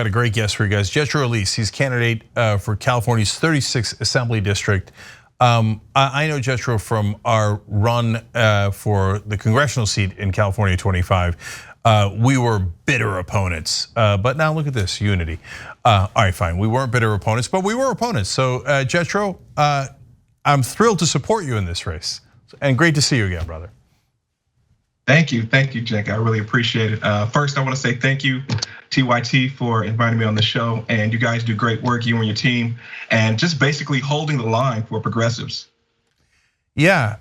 Got a great guest for you guys, Jetro Elise. He's candidate for California's 36th Assembly District. I know Jetro from our run for the congressional seat in California 25. We were bitter opponents, but now look at this, unity. All right, fine, we weren't bitter opponents, but we were opponents. So Jetro, I'm thrilled to support you in this race, and great to see you again, brother. Thank you, Jack. I really appreciate it. First, I want to say thank you, TYT, for inviting me on the show. And you guys do great work, you and your team, and just basically holding the line for progressives. Yeah,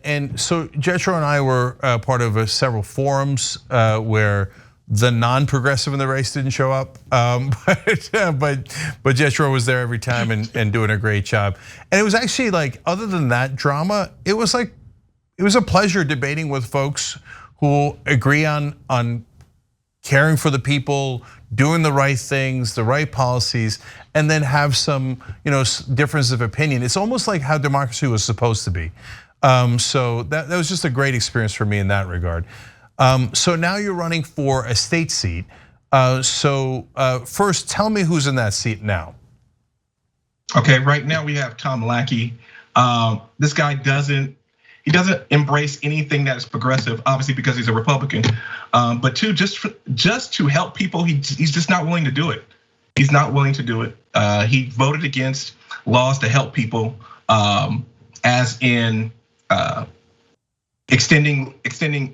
and so Jetro and I were part of several forums where the non-progressive in the race didn't show up, but Jetro was there every time and doing a great job. And it was actually like, other than that drama, it was a pleasure debating with folks who agree on caring for the people, doing the right things, the right policies, and then have some difference of opinion. It's almost like how democracy was supposed to be. So that was just a great experience for me in that regard. So now you're running for a state seat. So first, tell me who's in that seat now. Okay, right now we have Tom Lackey. This guy doesn't embrace anything that is progressive, obviously because he's a Republican. But two, just to help people, he's just not willing to do it. He's not willing to do it. He voted against laws to help people, as in extending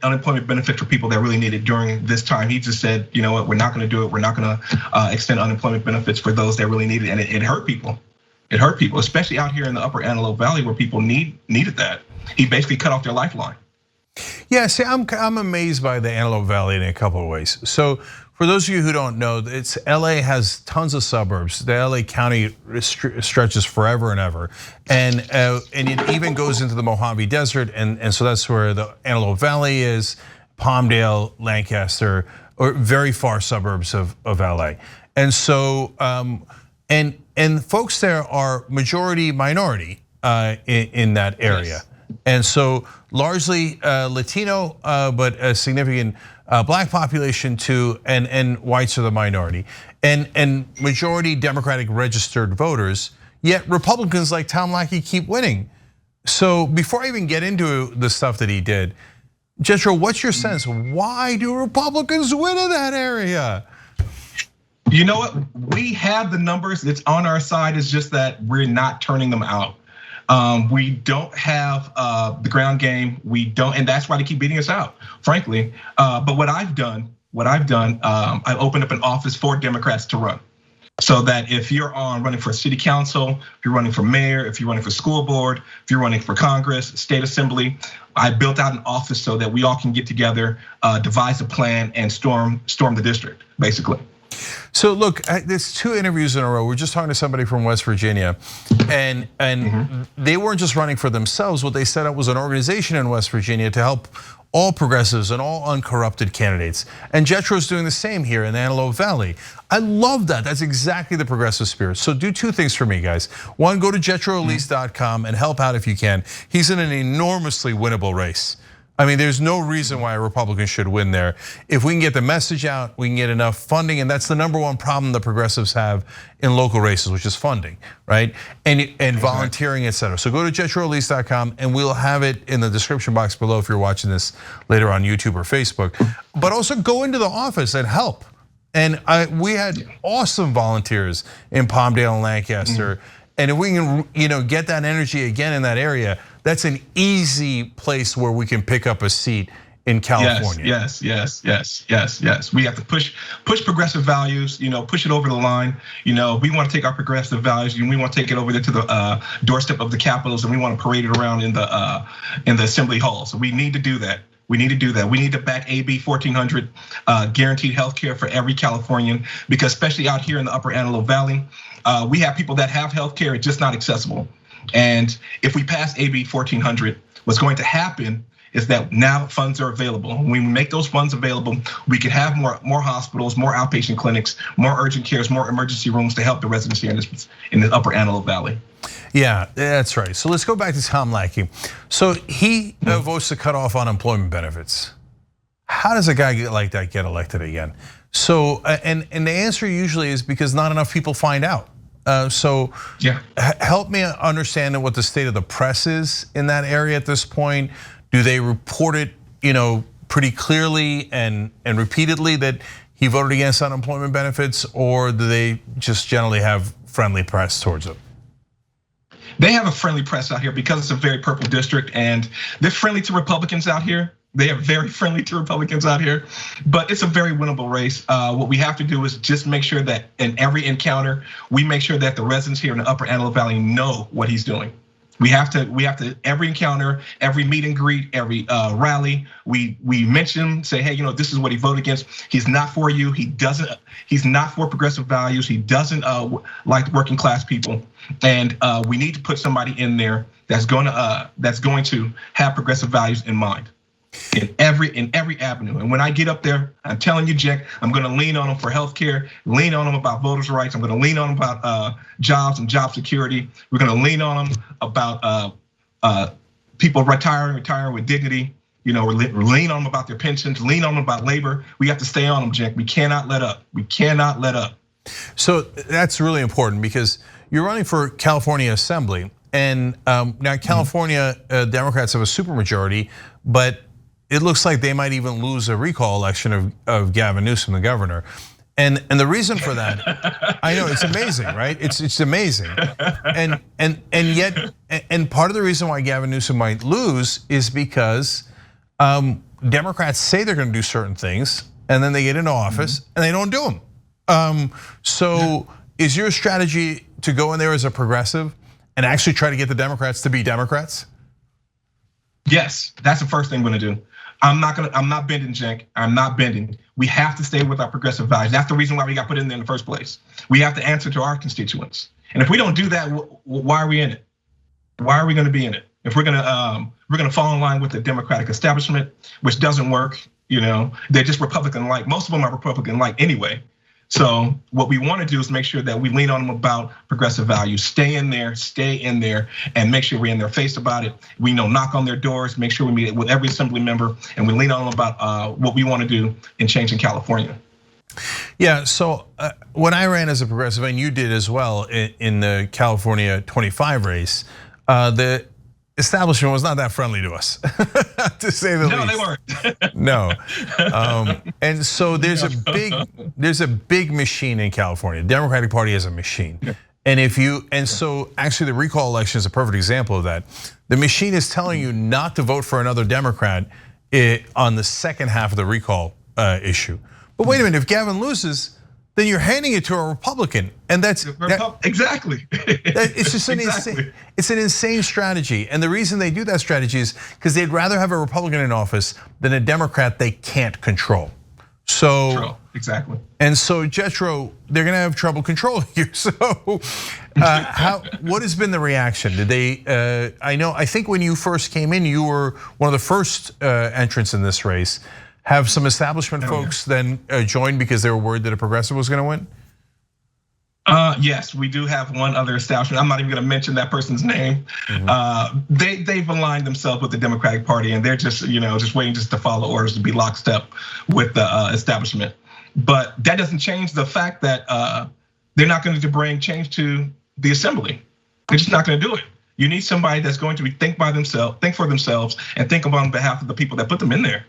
unemployment benefits for people that really need it during this time. He just said, you know what, we're not going to do it. We're not going to extend unemployment benefits for those that really need it, and it hurt people. It hurt people, especially out here in the Upper Antelope Valley where people needed that. He basically cut off their lifeline. Yeah, see, I'm amazed by the Antelope Valley in a couple of ways. So for those of you who don't know, LA has tons of suburbs. The LA County stretches forever and ever, and it even goes into the Mojave Desert, and so that's where the Antelope Valley is, Palmdale, Lancaster, or very far suburbs of LA. And so and folks there are majority minority in that area. Yes. And so largely Latino, but a significant black population too, and whites are the minority, and majority Democratic registered voters. Yet Republicans like Tom Lackey keep winning. So before I even get into the stuff that he did, Jetro, what's your sense? Why do Republicans win in that area? You know what? We have the numbers. It's on our side. It's just that we're not turning them out. We don't have the ground game. We don't, and that's why they keep beating us out, frankly. But what I've done, I opened up an office for Democrats to run, so that if you're running for city council, if you're running for mayor, if you're running for school board, if you're running for Congress, state assembly, I built out an office so that we all can get together, devise a plan, and storm the district, basically. So look, there's 2 interviews in a row. We're just talking to somebody from West Virginia, and they weren't just running for themselves. What they set up was an organization in West Virginia to help all progressives and all uncorrupted candidates. And Jetro's doing the same here in the Antelope Valley. I love that. That's exactly the progressive spirit. So do 2 things for me, guys. One, go to JetroElise.com and help out if you can. He's in an enormously winnable race. I mean, there's no reason why a Republican should win there. If we can get the message out, we can get enough funding, and that's the #1 problem the progressives have in local races, which is funding, right? And volunteering, et cetera. So go to JetroElise.com, and we'll have it in the description box below if you're watching this later on YouTube or Facebook. But also go into the office and help. And we had awesome volunteers in Palmdale and Lancaster. And if we can get that energy again in that area, that's an easy place where we can pick up a seat in California. Yes. We have to push progressive values, push it over the line. We want to take our progressive values and we want to take it over there to the doorstep of the capitals, and we want to parade it around in the assembly hall. So we need to do that. We need to back AB 1400, guaranteed health care for every Californian, because especially out here in the Upper Antelope Valley, we have people that have health care, it's just not accessible. And if we pass AB 1400, what's going to happen is that now funds are available. When we make those funds available, we can have more hospitals, more outpatient clinics, more urgent cares, more emergency rooms to help the residents here in the Upper Antelope Valley. Yeah, that's right. So let's go back to Tom Lackey. So he votes to cut off unemployment benefits. How does a guy like that get elected again? So and the answer usually is because not enough people find out. So yeah, help me understand what the state of the press is in that area at this point. Do they report it, pretty clearly and repeatedly that he voted against unemployment benefits, or do they just generally have friendly press towards him? They have a friendly press out here because it's a very purple district, and they're friendly to Republicans out here. They are very friendly to Republicans out here, but it's a very winnable race. What we have to do is just make sure that in every encounter, we make sure that the residents here in the Upper Antelope Valley know what he's doing. We have to every encounter, every meet and greet, every rally, we mention him, say, hey, this is what he voted against. He's not for you. He's not for progressive values. He doesn't like working class people, and we need to put somebody in there that's going to have progressive values in mind. In every avenue. And when I get up there, I'm telling you, Jack, I'm gonna lean on them for healthcare, lean on them about voters' rights. I'm gonna lean on them about jobs and job security. We're gonna lean on them about people retiring with dignity. We're lean on them about their pensions, lean on them about labor. We have to stay on them, Jack. We cannot let up. We cannot let up. So that's really important because you're running for California Assembly, and now California Democrats have a supermajority, but it looks like they might even lose a recall election of Gavin Newsom, the governor. And the reason for that, I know it's amazing, right? It's amazing. And yet, part of the reason why Gavin Newsom might lose is because Democrats say they're gonna do certain things, and then they get into office and they don't do them. So is your strategy to go in there as a progressive and actually try to get the Democrats to be Democrats? Yes, that's the first thing I'm gonna do. I'm not bending, Cenk. I'm not bending. We have to stay with our progressive values. That's the reason why we got put in there in the first place. We have to answer to our constituents. And if we don't do that, why are we in it? Why are we gonna be in it? If we're gonna fall in line with the Democratic establishment, which doesn't work, they're just Republican-like. Most of them are Republican-like anyway. So what we want to do is make sure that we lean on them about progressive values. Stay in there, and make sure we're in their face about it. We knock on their doors, make sure we meet with every assembly member, and we lean on them about what we want to do in changing California. Yeah, so when I ran as a progressive, and you did as well in the California 25 race, the establishment was not that friendly to us, to say the least. No, they weren't. No, and so there's a big machine in California. The Democratic Party is a machine, and so actually the recall election is a perfect example of that. The machine is telling you not to vote for another Democrat on the second half of the recall issue. But wait a minute, if Gavin loses, then you're handing it to a Republican, and that's exactly. It's just it's an insane strategy, and the reason they do that strategy is because they'd rather have a Republican in office than a Democrat they can't control. So true. Exactly. And so Jetro, they're gonna have trouble controlling you. So what has been the reaction? Did they? I think when you first came in, you were one of the first entrants in this race. Have some establishment folks then join because they were worried that a progressive was going to win? Yes, we do have one other establishment. I'm not even going to mention that person's name. They've aligned themselves with the Democratic Party, and they're just waiting to follow orders to be lockstep with the establishment. But that doesn't change the fact that they're not going to bring change to the assembly. They're just not going to do it. You need somebody that's going to think for themselves, and think on behalf of the people that put them in there.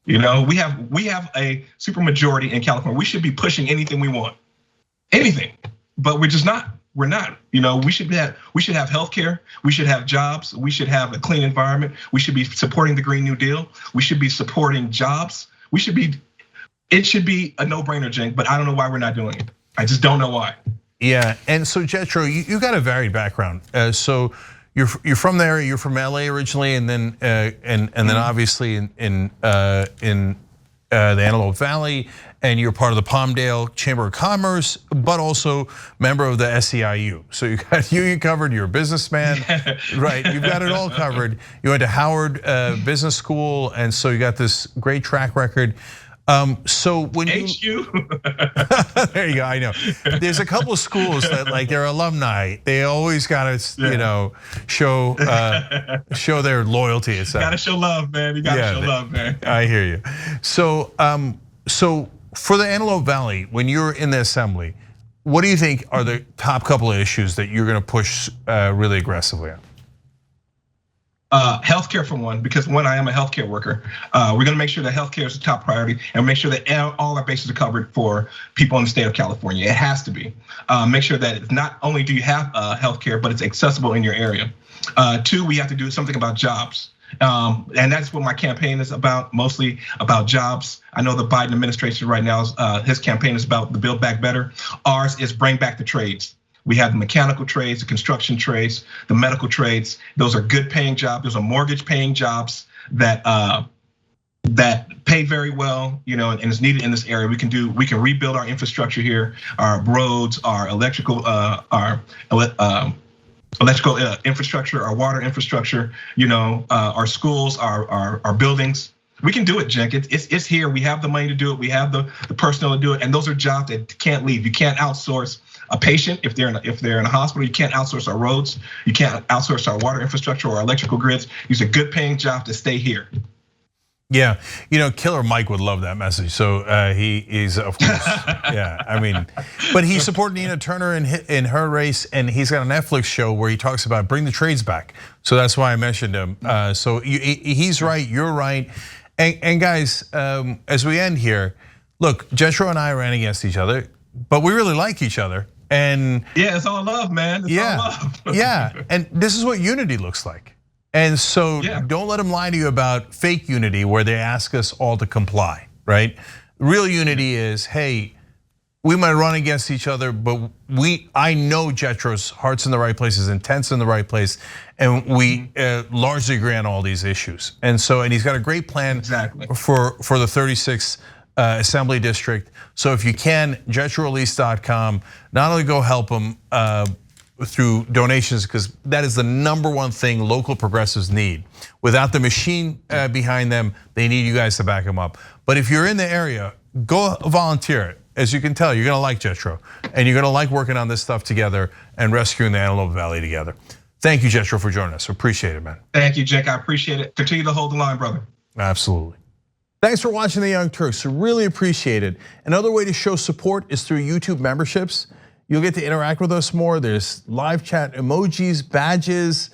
We have a supermajority in California. We should be pushing anything we want, anything, but we're just not. We're not. We should have healthcare. We should have jobs. We should have a clean environment. We should be supporting the Green New Deal. We should be supporting jobs. It should be a no-brainer, Cenk. But I don't know why we're not doing it. I just don't know why. Yeah, and so Jetro, you got a varied background. So you're from there. You're from LA originally, and then obviously in the Antelope Valley, and you're part of the Palmdale Chamber of Commerce, but also member of the SEIU. So you got union covered. You're a businessman, right? You've got it all covered. You went to Howard Business School, and so you got this great track record. So when HU. There you go. I know. There's a couple of schools that their alumni. They always gotta, show their loyalty. You gotta show love, man. You gotta show love, man. I hear you. So, for the Antelope Valley, when you're in the assembly, what do you think are the top couple of issues that you're going to push really aggressively on? Healthcare for one, because one, I am a healthcare worker. We're gonna make sure that healthcare is the top priority and make sure that all our bases are covered for people in the state of California. It has to be. Make sure that it's not only do you have healthcare, but it's accessible in your area. Two, we have to do something about jobs. And that's what my campaign is about, mostly about jobs. I know the Biden administration right now, his campaign is about the Build Back Better. Ours is bring back the trades. We have the mechanical trades, the construction trades, the medical trades. Those are good paying jobs. Those are mortgage paying jobs that pay very well, and is needed in this area. We can rebuild our infrastructure here, our roads, our electrical infrastructure, our water infrastructure, our schools, our buildings. We can do it, Cenk. It's here. We have the money to do it. We have the personnel to do it. And those are jobs that can't leave. You can't outsource a patient if they're in a hospital. You can't outsource our roads. You can't outsource our water infrastructure or our electrical grids. These are good paying jobs to stay here. Yeah, Killer Mike would love that message. So he's of course, yeah. I mean, but he supported Nina Turner in her race, and he's got a Netflix show where he talks about bring the trades back. So that's why I mentioned him. So he's right, you're right, and guys, as we end here, look, Jetro and I ran against each other, but we really like each other. And yeah, it's all love, man. It's all love. Yeah, and this is what unity looks like. And so don't let them lie to you about fake unity where they ask us all to comply, right? Real unity is, hey, we might run against each other, but I know Jetro's heart's in the right place, his intent's in the right place, and we largely agree on all these issues. And he's got a great plan for the 36th Assembly District. So if you can, JetroElise.com, not only go help him through donations, because that is the #1 thing local progressives need. Without the machine behind them, they need you guys to back them up. But if you're in the area, go volunteer. As you can tell, you're gonna like Jetro, and you're gonna like working on this stuff together and rescuing the Antelope Valley together. Thank you, Jetro, for joining us. Appreciate it, man. Thank you, Cenk. I appreciate it. Continue to hold the line, brother. Absolutely. Thanks for watching The Young Turks. Really appreciate it. Another way to show support is through YouTube memberships. You'll get to interact with us more. There's live chat emojis, badges.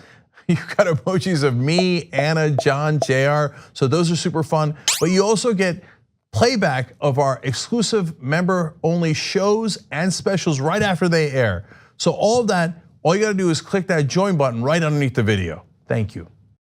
You've got emojis of me, Anna, John, JR. So those are super fun. But you also get playback of our exclusive member-only shows and specials right after they air. So all of that, all you gotta do is click that join button right underneath the video. Thank you.